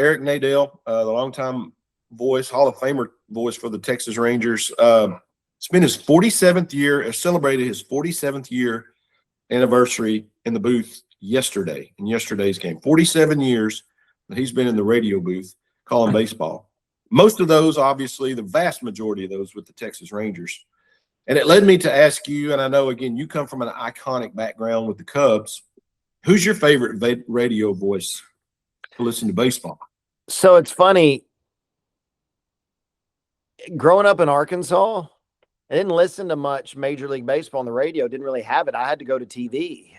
Eric Nadel, the longtime voice, Hall of Famer voice for the Texas Rangers. It's been his 47th year, celebrated his 47th year anniversary in the booth yesterday, in yesterday's game. 47 years that he's been in the radio booth calling baseball. Most of those, obviously, the vast majority of those with the Texas Rangers. And it led me to ask you, and I know, again, you come from an iconic background with the Cubs. Who's your favorite radio voice to listen to baseball? So it's funny. Growing up in Arkansas, I didn't listen to much Major League Baseball on the radio. Didn't really have it. I had to go to TV,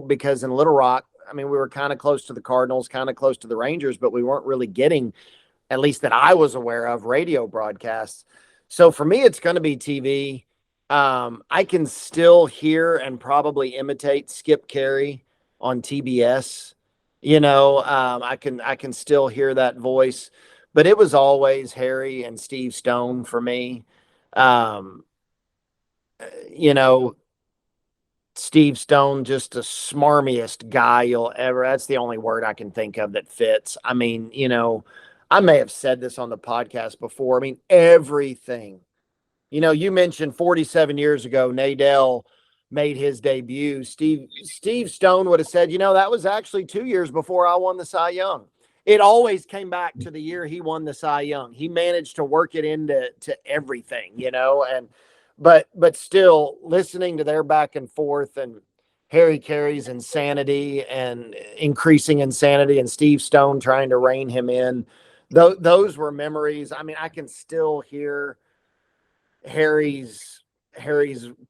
because in Little Rock, we were kind of close to the Cardinals, kind of close to the Rangers, but we weren't really getting, at least that I was aware of, radio broadcasts. So for me, it's going to be TV. I can still hear and probably imitate Skip Carey on TBS. I can still hear that voice, but it was always Harry and Steve Stone for me. Steve Stone, just the smarmiest guy you'll ever, that's the only word I can think of that fits. I may have said this on the podcast before. Everything, you mentioned 47 years ago, Nadel made his debut. Steve Stone would have said, that was actually 2 years before I won the Cy Young. It always came back to the year he won the Cy Young. He managed to work it into everything, but still listening to their back and forth and Harry Carey's insanity and increasing insanity and Steve Stone trying to rein him in. Those were memories. I can still hear Harry's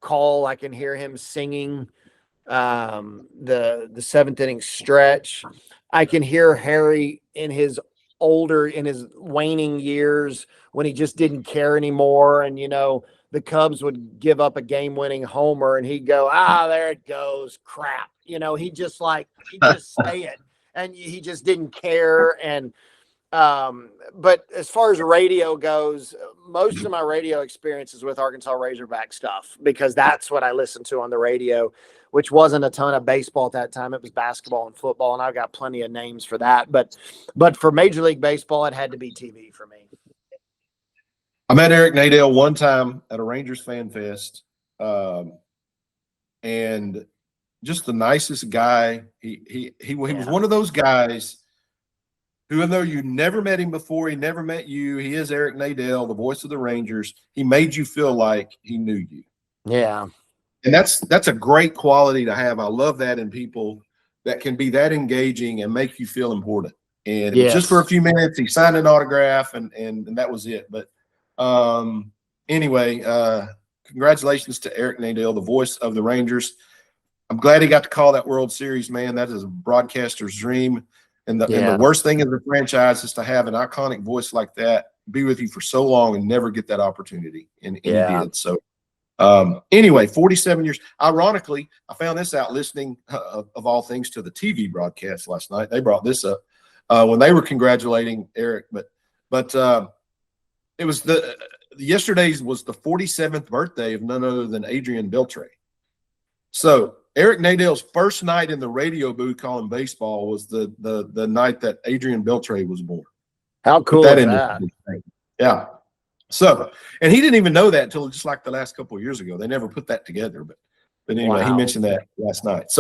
call. I can hear him singing the seventh inning stretch. I can hear Harry in his waning years when he just didn't care anymore. And, the Cubs would give up a game-winning homer and he'd go, there it goes, crap. He'd just say it and he just didn't care. And, but as far as radio goes, most of my radio experience is with Arkansas Razorback stuff because that's what I listened to on the radio, which wasn't a ton of baseball at that time. It was basketball and football, and I've got plenty of names for that. But for Major League Baseball, it had to be TV for me. I met Eric Nadel one time at a Rangers Fan Fest, and just the nicest guy. He was one of those guys who, even though you never met him before, he never met you. He is Eric Nadel, the voice of the Rangers. He made you feel like he knew you. Yeah. And that's a great quality to have. I love that in people that can be that engaging and make you feel important. And just for a few minutes, he signed an autograph and that was it. But anyway, congratulations to Eric Nadel, the voice of the Rangers. I'm glad he got to call that World Series, man. That is a broadcaster's dream. And the worst thing in the franchise is to have an iconic voice like that be with you for so long and never get that opportunity. And he did. So anyway, 47 years. Ironically, I found this out listening of all things to the TV broadcast last night. They brought this up when they were congratulating Eric, but it was yesterday's was the 47th birthday of none other than Adrián Beltré. So Eric Nadel's first night in the radio booth calling baseball was the night that Adrián Beltré was born. How cool is that? Yeah. So, and he didn't even know that until just like the last couple of years ago. They never put that together. But anyway, he mentioned that last night. So.